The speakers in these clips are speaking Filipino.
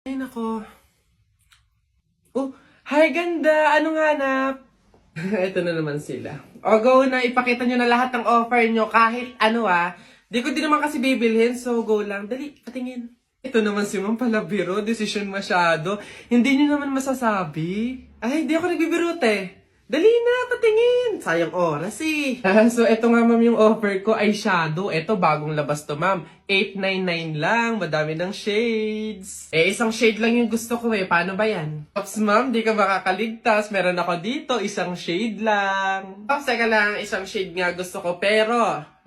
Ay, nako. Oh, hi ganda! Anong hanap? Ito na naman sila. O, go na. Ipakita nyo na lahat ng offer nyo kahit ano Di ko din naman kasi bibilhin, so go lang. Dali, patingin. Ito naman si Ma'am Palabiro. Decision masyado. Hindi nyo naman masasabi. Ay, di ako nagbibiro, te. Dali na, patingin. Sayang oras eh. So, eto nga ma'am yung offer ko ay shadow. Eto, bagong labas to ma'am. 899 lang. Madami ng shades. Isang shade lang yung gusto ko eh. Paano ba yan? Ops ma'am, di ka makakaligtas. Meron ako dito, isang shade lang. Ops, teka lang, isang shade nga gusto ko. Pero,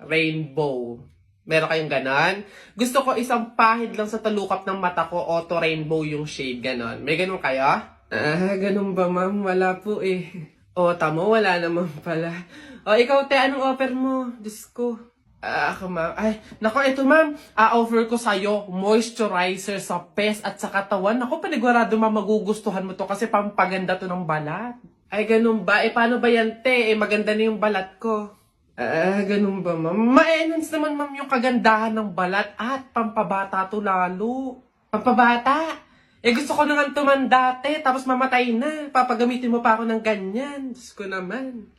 rainbow. Meron kayong ganon? Gusto ko isang pahid lang sa talukap ng mata ko. Auto rainbow yung shade, ganon. May ganon kayo? Ganon ba ma'am? Wala po eh. O, tamo, wala naman pala. O, ikaw, te, anong offer mo? Diyos ko. Ako, ma'am. Ay, nako, ito, ma'am. Offer ko sa'yo, moisturizer sa pes at sa katawan. Ako, panigurado, ma'am, magugustuhan mo to kasi pampaganda to ng balat. Ay, ganun ba? Paano ba yan, te? Maganda na yung balat ko. Ganun ba, ma'am? Ma-enhance naman, ma'am, yung kagandahan ng balat at pampabata to lalo. Pampabata? Gusto ko naman tumandate, tapos mamatay na. Papagamitin mo pa ako ng ganyan. Diyos ko naman.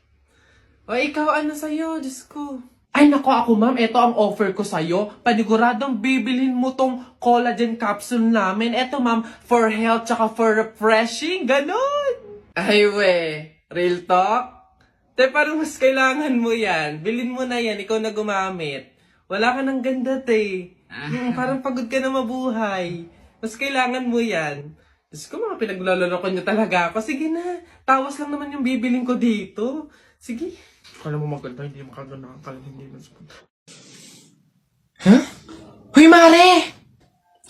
O, ikaw, ano sa'yo? Diyos ko. Ay, nako ako, ma'am. Ito ang offer ko sa'yo. Paniguradong bibilhin mo tong collagen capsule namin. Ito, ma'am, for health tsaka for refreshing. Ganon. Ay, we. Real talk? Te, parang mas kailangan mo yan. Bilhin mo na yan. Ikaw na gumamit. Wala ka ng ganda, te. Parang pagod ka na mabuhay. Mas kailangan mo yan. Diyos ko, mga pinaglaloloko niyo talaga ako. Sige na, tawas lang naman yung bibiling ko dito. Sige. Kala mo maganda, hindi makaganda. Kala hindi na. Huh? Uy, Mare!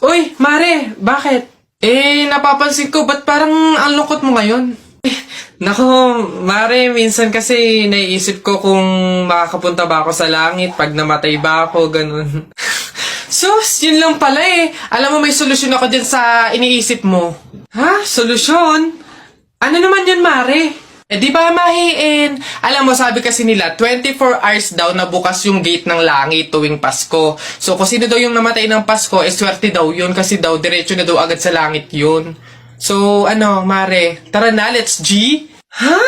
Uy, Mare! Bakit? Napapansin ko, ba't parang ang lungkot mo ngayon? Nako, Mare, minsan kasi naiisip ko kung makakapunta ba ako sa langit pag namatay ba ako, ganun. Sus, yun lang pala eh. Alam mo, may solusyon ako dyan sa iniisip mo. Ha? Solusyon? Ano naman yun, Mare? Di ba mahiin? Alam mo, sabi kasi nila, 24 hours daw na bukas yung gate ng langit tuwing Pasko. So, kung sino daw yung namatay ng Pasko, swerte daw yun kasi daw, diretso na daw agad sa langit yun. So, ano, Mare? Tara na, let's G? Ha?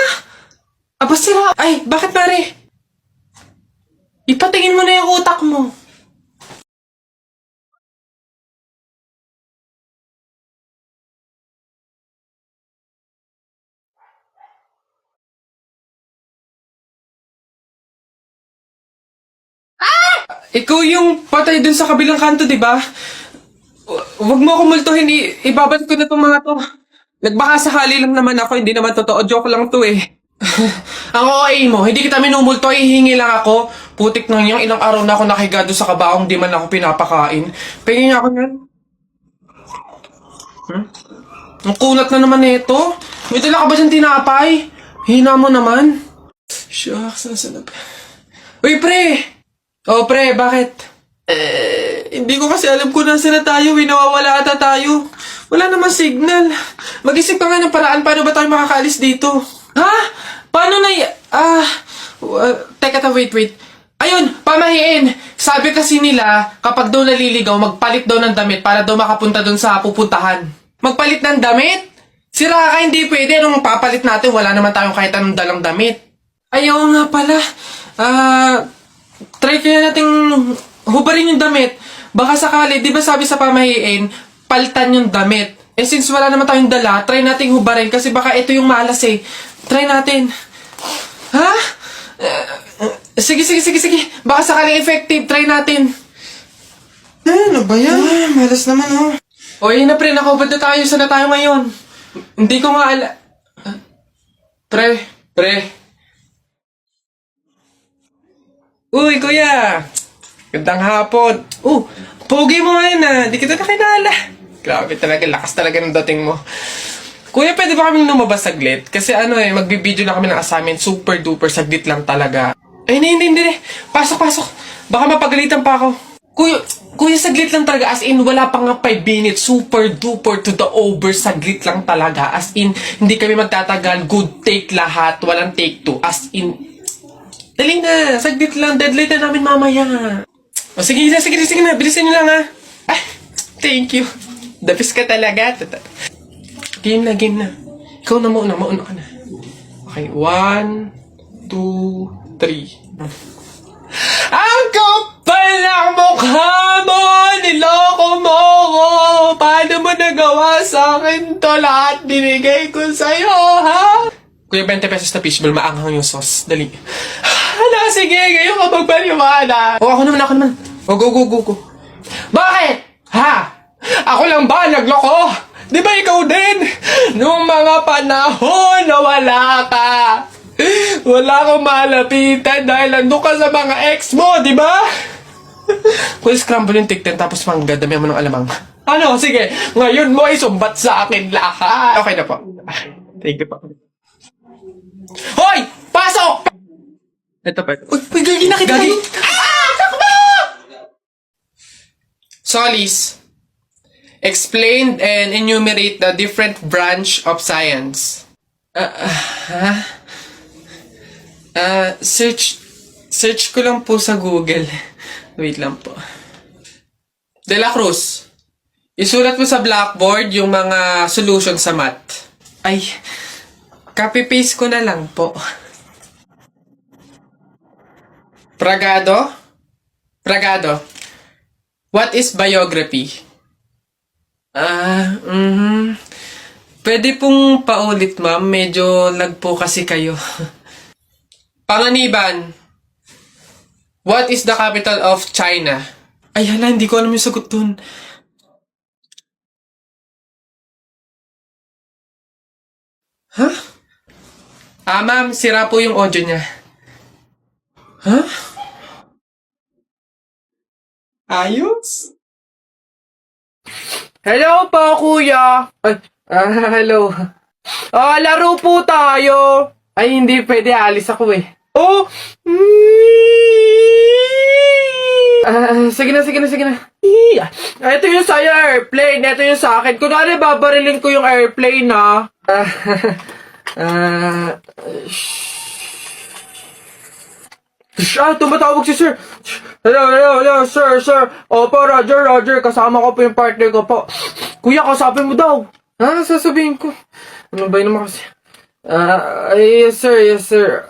Aba sira. Ay, bakit, Mare? Ipatingin mo na yung utak mo. Ikaw yung patay dun sa kabilang kanto, di ba? Huwag mo akong multuhin. Ibabalik ko na tong mga to. Nagbaka sakali lang naman ako. Hindi naman totoo. Joke lang to eh. Ang OA mo, hindi kita minumulto. Hihingi lang ako. Putik nang yung ilang araw na ako nakigado sa kabaong. Di man ako pinapakain. Pingin niya ako yan. Ang kunat na naman nito. May dala ka ba dyan tinapay? Hina mo naman. Shucks, nasa na ba? Uy, pre! Oh, pre, bakit? Hindi ko kasi alam kung nasa na tayo. Nawawala ata tayo. Wala namang signal. Mag-isip ka nga ng paraan. Paano ba tayo makakaalis dito? Ha? Paano na teka, wait. Ayun, pamahiin. Sabi kasi nila, kapag daw naliligaw, magpalit daw ng damit para daw makapunta doon sa pupuntahan. Magpalit ng damit? Sira ka, hindi pwede. Anong papalit natin? Wala naman tayong kahit anong dalang damit. Ayaw nga pala. Try kaya nating hubarin yung damit. Baka sakali, di ba sabi sa pamahiin, paltan yung damit. Since wala naman tayong dala, try nating hubarin kasi baka ito yung malas eh. Try natin. Ha? Sige. Baka sakaling effective, try natin. Ano ba yan? Malas naman oh. O yun na pre, nakahubad na tayo. Saan na tayo ngayon? Hindi ko nga Pre. Uy, kuya! Gandang hapon. Pogi mo ngayon Di kita nakilala. Grabe talaga, lakas talaga ng dating mo. Kuya, pwede ba kaming lumabas saglit? Kasi magbibideo na kami ng assignment. Super duper, saglit lang talaga. Hindi. Pasok. Baka mapagalitan pa ako. Kuya, saglit lang talaga. As in, wala pa nga 5 minutes. Super duper to the over. Saglit lang talaga. As in, hindi kami magtatagal. Good take lahat. Walang take 2. As in, dali na, saglit lang. Deadline na namin mamaya. Sige na. Bilisan niyo lang Thank you. Dapis ka talaga. Game na, game na. Ikaw na mauna ka na. Okay, 1, 2, 3. Ang kapal ng mukha mo! Niloko mo ko! Paano mo nagawa sa akin to? Lahat binigay ko sa'yo, ha? Kuya, 20 pesos na fishball, maanghang yung sauce. Dali. Hala, sige, ngayon ka magpaniwala. Ako naman. Go. Bakit? Ha? Ako lang ba nagloko? Di ba ikaw din? Nung mga panahon na wala ka. Wala akong malapitan dahil nandun ka sa mga ex mo, di ba? Kung scramble yung tikten tapos mangga, dami mo ng alamang. Ano, sige, ngayon mo isumbat sa akin lahat. Okay na po. Thank you po. Hoy! Pasok! Ito pa. Uy, gagi na kita. Gagi! Takbo! Solis. Explain and enumerate the different branch of science. Search ko lang po sa Google. Wait lang po. De La Cruz, isulat mo sa blackboard yung mga solution sa math. Ay, copy-paste ko na lang po. Pragado, what is biography? Pwede pong paulit, ma'am. Medyo lag po kasi kayo. Panganiban, what is the capital of China? Ay, hala, hindi ko alam yung sagot dun. Huh? Ma'am, sira po yung audio niya. Huh? Ayos? Hello po, kuya. Hello. Laro po tayo. Ay, hindi pwede. Alis ako eh. Oh! Sige na. Ito yung sa'yo, airplane. Ito yung sa akin. Kunwari, babarilin ko yung airplane, ha? Tumatawag si sir. Hello, sir. Opo, Roger. Kasama ko po yung partner ko po. Kuya, kausapin mo daw. Sasabihin ko. Ano ba yun naman kasi? Yes, sir.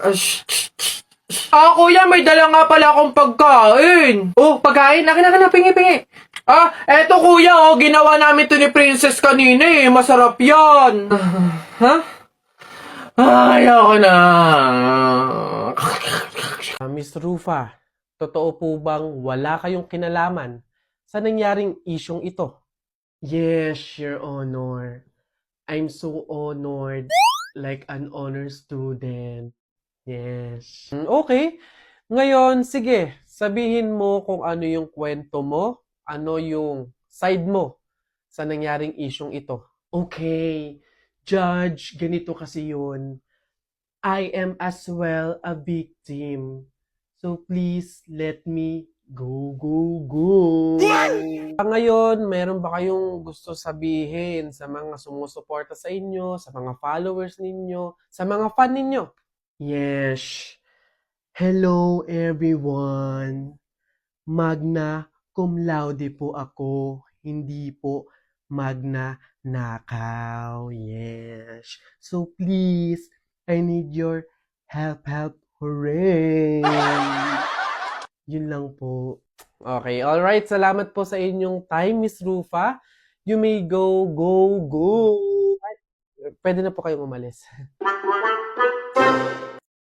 Kuya, may dala nga pala akong pagkain. Oh, pagkain? Akin na, pingi. Eto kuya, ginawa namin to ni Princess kanina eh. Masarap yan. Ayoko na. Miss Rufa, totoo po bang wala kayong kinalaman sa nangyaring isyong ito? Yes, Your Honor. I'm so honored, like an honor student. Yes. Okay. Ngayon, sige, sabihin mo kung ano yung kwento mo, ano yung side mo sa nangyaring isyong ito. Okay, Judge, ganito kasi yun. I am as well a victim. So please let me go. Ngayon, meron ba kayong gusto sabihin sa mga sumusuporta sa inyo, sa mga followers ninyo, sa mga fan ninyo? Yes. Hello everyone. Magna cum laude po ako. Hindi po magna nakaw. Yes. So please, I need your help. Hooray! Yun lang po. Okay, alright. Salamat po sa inyong time, Miss Rufa. You may go. Pwede na po kayong umalis.